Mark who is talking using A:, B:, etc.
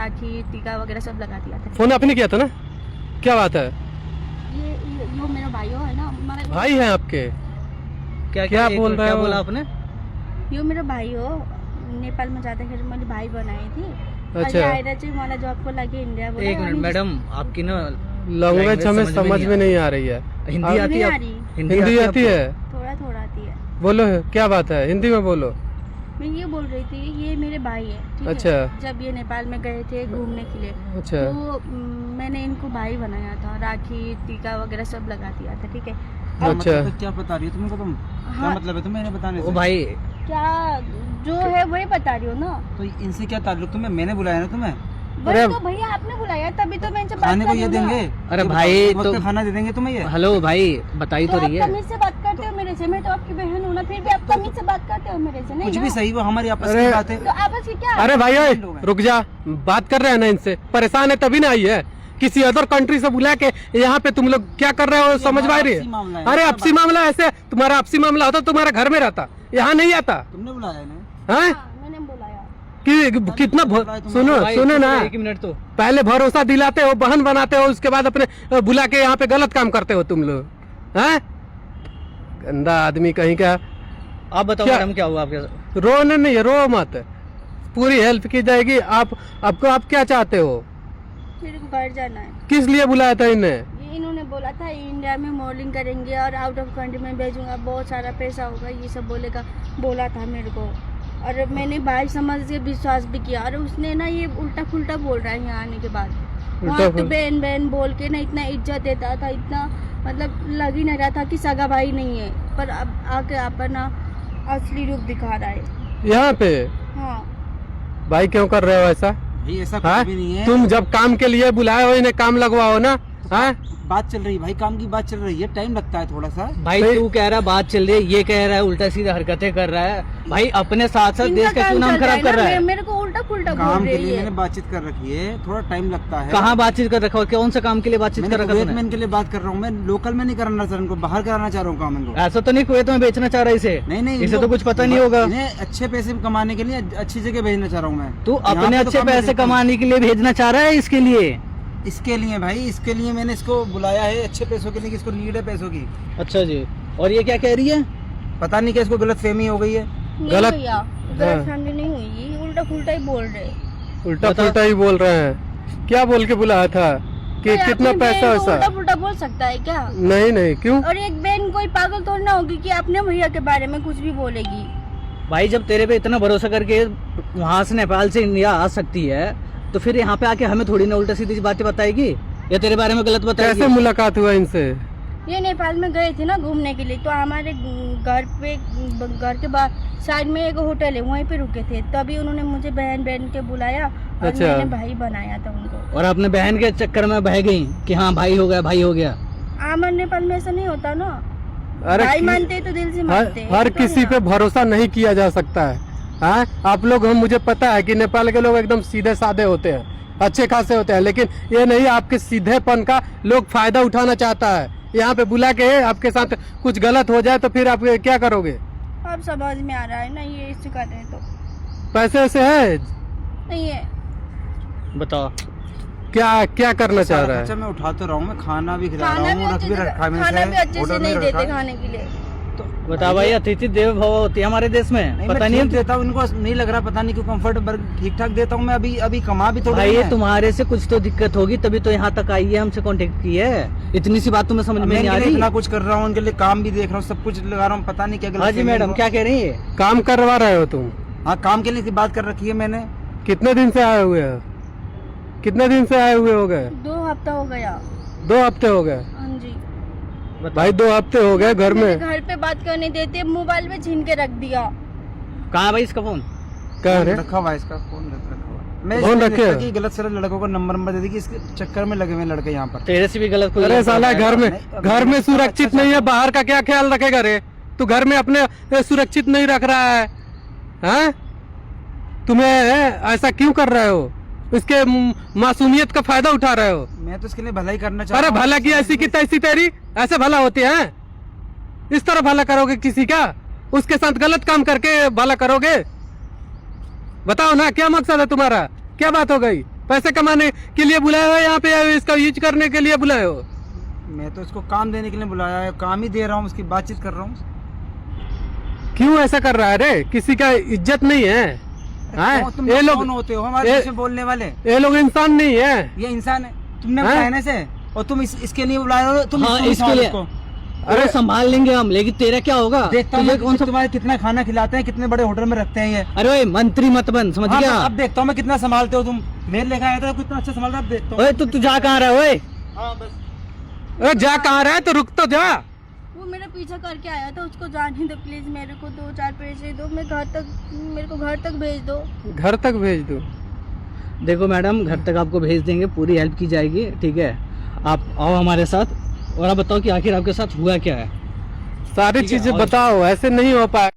A: राखी टीका वगैरह सब लगा दिया था।
B: फोन आपने किया था ना? क्या बात है?
A: ये मेरा भाइयों है ना, हमारा
B: भाई है आपके? क्या बोल रहे हो?
C: बोला आपने?
A: यो मेरो भाइ हो, नेपालमा जाँदाखेरि मैले भाइ बनाए थिएँ।
B: अच्छा।
A: अहिले आएर चाहिँ मलाई जबको लागि इन्डियाबाट
C: एक मिनट मैडम, आपकी ना
B: लैंग्वेज हमें समझ में नहीं आ रही है।
C: हिंदी आती है?
B: हिंदी आती है?
A: थोड़ा थोड़ा आती है।
B: बोलो, क्या बात है? हिंदी में बोलो।
A: मैं ये बोल रही थी, ये मेरे भाई है, ठीक
B: अच्छा।
A: है? जब ये नेपाल में गए थे घूमने के लिए,
B: अच्छा।
A: तो मैंने इनको भाई बनाया था, राखी टीका वगैरह सब लगा दिया था, ठीक है?
B: अच्छा।
D: क्या बता रही हो तुमको? तुम क्या
A: हाँ।
D: मतलब है तुम्हें बताने
C: ओ
D: से?
C: भाई,
A: क्या जो है वही बता रही हो ना।
D: तो इनसे क्या ताल्लुक? तुम्हें मैंने बुलाया ना तुम्हें?
A: वही
B: अरे-
A: तो भैया आपने बुलाया, तभी तो मैं इनसे बात
D: खाने
A: कर
D: को
A: रही
D: ये
A: हूँ ना।
D: देंगे?
C: अरे
D: ये
C: भाई,
D: बताओ, वक्त
C: तो-
D: पे खाना दे देंगे तुम्हें ये?
C: हेलो भाई, बताई तो
A: तो
C: रही
A: आप
C: है।
A: तमीज से बात करते हो मेरे से, मैं तो आपकी बहन हूँ ना, फिर भी आप तमीज से बात करते हो मेरे से, नहीं
D: कुछ
A: ना?
D: भी सही, वो हमारी आपस
B: अरे-
D: की बात है।
A: तो आपस की क्या?
B: अरे भाई ओए,
D: लोग हैं।
B: रुक जा, बात कर रहे हैं ना इनसे। परेशान है तभी ना आई है। किसी अदर कंट्री से बुला के यहाँ पे तुम लोग क्या कर रहे हो, समझ में आ रही
D: आपसी मामला
B: है?
D: है।
B: अरे आपसी मामला ऐसे, तुम्हारा आपसी मामला होता तुम्हारा घर में रहता, यहाँ नहीं आता
D: तुमने बुलाया ना?
B: है?
A: हाँ, मैंने बुलाया।
B: कि कितना सुनो
C: भाई,
B: सुनो ना,
C: एक मिनट तो।
B: पहले भरोसा दिलाते हो, बहन बनाते हो, उसके बाद अपने बुला के यहाँ पे गलत काम करते हो तुम लोग, हैं? गंदा आदमी कहीं का।
C: आप बताओ
B: क्या?
C: मैडम, क्या हुआ आपके साथ?
B: रोने नहीं, रो मत, पूरी हेल्प की जाएगी। आप क्या चाहते हो?
A: मेरे को घर जाना है।
B: किस लिए बुलाया था इन्हें?
A: ये इन्होंने बोला था इंडिया में मॉडलिंग करेंगे और आउट ऑफ कंट्री में भेजूंगा, बहुत सारा पैसा होगा, ये सब बोला था मेरे को। और मैंने भाई समझ के विश्वास भी किया, और उसने ना ये उल्टा फुल्टा बोल रहा है यहाँ आने के बाद। वहाँ तो
B: फुल्टा?
A: बहन बहन बोल के ना इतना इज्जत देता था, इतना मतलब लग ही नहीं रहा था कि सगा भाई नहीं है, पर अब आके अपना असली रूप दिखा रहा है।
B: यहाँ पे
A: हाँ,
B: भाई क्यों कर रहे हो ऐसा?
D: भाई ऐसा
B: हाँ?
D: कुछ भी नहीं है।
B: तुम जब काम के लिए बुलाए हो, इन्हें काम लगवाओ ना। हाँ?
D: बात चल रही है भाई, काम की बात चल रही है, टाइम लगता है थोड़ा सा।
C: भाई
B: भाई-
C: तू कह रहा है बात चल रही है, ये कह रहा है उल्टा सीधा हरकतें कर रहा है। भाई अपने साथ साथ
A: इनका
C: देश का
A: काम
C: क्यों नाम
A: चल
C: खराब
A: है
C: कर
A: ना,
C: रहा है?
A: मेरे को उल्टा फुल्टा
D: काम
A: बोल
D: के
A: रही
D: लिए
A: है।
D: मैंने बातचीत कर रखी है, थोड़ा टाइम लगता है।
C: कहाँ बातचीत कर रखा हो? कौन सा काम के लिए बातचीत
D: मैंने
C: कर रखा
D: कुवैत
C: तूने?
D: में इनके लिए बात कर रहा हूँ मैं, लोकल में नहीं कराना चाह रहा इनको, बाहर कराना चाह रहा हूँ काम इनको।
C: ऐसा तो नहीं कुवैत में बेचना चाह रहा है इसे?
D: नहीं,
C: इसे तो कुछ पता नहीं होगा।
D: इन्हें अच्छे पैसे कमाने के लिए अच्छी जगह भेजना चाह रहा हूँ मैं।
C: तू
D: यहाँ
C: अपने
D: पे तो
C: अच्छे
D: काम
C: पैसे
D: देता हूँ।
C: कमाने के लिए भेजना चाह रहा है इसके लिए?
D: इसके लिए भाई, इसके लिए मैंने इसको बुलाया है, अच्छे पैसों के लिए, कि इसको नीड है पैसों की।
C: अच्छा जी। और ये क्या कह रही है?
D: पता नहीं क्या इसको गलत फहमी हो गई है।
A: नहीं
B: गलत-
A: भैया,
B: हाँ।
A: गलत फैमिली नहीं हुई, ये उल्टा फुल्टा ही बोल रहे।
B: उल्टा
C: बता-
B: पुल्टा ही बोल रहे हैं। क्या बोल के बुलाया था कि
A: भाई,
B: कितना
A: अपनी
B: पैसा
A: बहन को
B: वैसा?
A: उल्टा फुल्टा बोल सकता है क्या?
B: नहीं नहीं, क्यों?
A: और एक बहन कोई पागल थोड़ी ना होगी कि अपने भैया के बारे में कुछ भी बोलेगी।
C: भाई जब तेरे पे इतना भरोसा करके वहाँ से नेपाल से इंडिया आ सकती है, तो फिर यहाँ पे आके हमें थोड़ी ना उल्टा सीधी बातें बताएगी या तेरे बारे में गलत
B: कैसे
C: बताएगी?
B: मुलाकात हुआ इनसे?
A: ये नेपाल में गए थे ना घूमने के लिए, तो हमारे घर के बाद साइड में एक होटल है, वहीं पे रुके थे, तभी उन्होंने मुझे बहन बहन के बुलाया और
B: अच्छा।
A: मैंने भाई बनाया था उनको।
C: और अपने बहन के चक्कर में बह गई कि हाँ भाई हो गया, भाई हो गया।
A: हमारे नेपाल में ऐसा नहीं होता ना,
B: अरे
A: भाई
B: कि-
A: मानते तो दिल से
B: हर,
A: मानते हैं,
B: हर
A: तो
B: किसी
A: नहीं
B: पे भरोसा नहीं किया जा सकता है। हाँ? आप लोग, हम मुझे पता है कि नेपाल के लोग एकदम सीधे साधे होते हैं, अच्छे खासे होते हैं, लेकिन ये नहीं, आपके सीधेपन का लोग फायदा उठाना चाहता है। यहाँ पे बुला के आपके साथ कुछ गलत हो जाए तो फिर आप क्या करोगे?
A: अब समझ में आ रहा है ना, ये इस कर रहे हैं तो
B: पैसे वैसे है?
A: नहीं है।
C: बताओ
B: क्या क्या करना चाह रहा
D: अच्छा
B: है?
D: मैं उठाता रहा हूँ, मैं खाना भी खिला
A: खाना
D: रहा
A: भी
D: हूँ, रख
A: अच्छे
D: भी
A: से
D: रखा है मैंने
A: खाना
D: से,
A: भी अच्छे से
D: होटल में
A: नहीं
D: रखा
A: देते
D: है।
A: खाने के लिए।
D: तो
C: बता भाई, अतिथि देव भव होती है हमारे देश में,
D: नहीं,
C: पता
D: मैं
C: नहीं
D: ठीक
C: है?
D: देता हूँ इनको, नहीं लग रहा, पता नहीं क्यों कंफर्ट ठीक ठाक देता हूँ मैं। अभी कमा भी थोड़ा
C: भाई ये तुम्हारे से कुछ तो दिक्कत होगी, तभी तो यहाँ तक आई है, हमसे कांटेक्ट की है। इतनी सी बात तुम्हें समझ में
D: मैं
C: नहीं आ
D: इनके लिए
C: रही?
D: इतना कुछ कर रहा हूँ, उनके लिए काम भी देख रहा हूँ, सब कुछ लगा रहा हूँ, पता नहीं क्या गलत
C: हाँ जी
D: फहमी
C: मैडम,
D: हो।
C: क्या कह रही है?
B: काम करवा रहे हो तुम?
D: हाँ, काम के लिए बात कर रखी है मैंने।
B: कितने दिन से आए हुए हो? कितने दिन से आए हुए हो गए?
A: 2 हफ्ता हो गया।
B: 2 हफ्ते हो गए?
A: हाँ जी।
B: भाई 2 हफ्ते हो गए घर
A: मेरे
B: में?
A: घर पे बात करने देते, मोबाइल में छीन के रख दिया।
C: कहाँ है भाई इसका फोन?
B: कह रहे?
D: रखा हुआ है इसका फोन, रखा हुआ है। मैं
B: फोन
D: इसलिए
B: रखे
D: देखता
B: है?
D: कि गलत सलत लड़कों को नंबर दे दी कि इसके चक्कर में लगे हुए लड़के यहाँ पर।
C: तेरे से भी गलत कोई?
B: अरे साला घर में,
D: नहीं,
B: घर में
D: अच्छा
B: सुरक्षित
D: अच्छा
B: नहीं है, बाहर का क्या ख्याल रखेगा रे? तू घर में अपने सुरक्षित नहीं रख रहा है? हैं? तुम्हें ऐसा क्यों कर रहे हो? इसके मासूमियत का फायदा उठा रहे हो?
D: मैं तो इसके लिए भलाई करना चाहता
B: अरे
D: हूँ।
B: भला की ऐसी की तैसी तेरी, ऐसे भला होते हैं? इस तरह भला करोगे किसी का? उसके साथ गलत काम करके भला करोगे? बताओ ना, क्या मकसद है तुम्हारा? क्या बात हो गई? पैसे कमाने के लिए बुलाए हो यहाँ पे, इसका यूज करने के लिए बुलाए हो?
D: मैं तो इसको काम देने के लिए बुलाया है, काम ही दे रहा हूँ, उसकी बातचीत कर रहा हूँ।
B: क्यों ऐसा कर रहा है रे? किसी का इज्जत नहीं है? हैं?
D: तुम
B: ये लोग
D: कौन होते हो हमारे
B: ये-
D: बीच में बोलने वाले?
B: ये लोग इंसान नहीं है।
D: ये इंसान है, तुमने
B: हैं?
D: कहने से, और तुम इसके लिए बुलाए हो, तुम
C: हाँ,
D: इसको
C: इसके
D: संभालो
C: लिए।
D: इसको।
C: अरे संभाल लेंगे हम, लेकिन तेरा क्या होगा?
D: देखता हूँ
C: तुझे
D: मैं
C: कौन सा?
D: तुम्हारे कितना खाना खिलाते हैं, कितने बड़े होटल में रखते हैं ये।
C: अरे ओए मंत्री मत बन, समझ
D: हाँ,
C: गया?
D: अब देखता हूँ मैं कितना संभालते हो तुम। मेरे लेखा आया था कितना अच्छा संभालता, अब देखता हूँ।
C: ओए तू जा कहाँ रहा है ओए?
D: हाँ बस।
B: अरे जा कहाँ रहा है? तो रुक तो जा।
A: वो मेरा पीछा करके आया था, उसको जाने दो प्लीज, मेरे को 2-4 पैसे दो, मैं घर तक, मेरे को घर तक भेज दो।
B: घर तक भेज दो।
C: देखो मैडम, घर तक आपको भेज देंगे, पूरी हेल्प की जाएगी, ठीक है? आप आओ हमारे साथ और आप बताओ कि आखिर आपके साथ हुआ क्या है।
B: सारी
C: ठीक है,
B: चीजें
C: और-
B: बताओ, ऐसे नहीं हो पाए।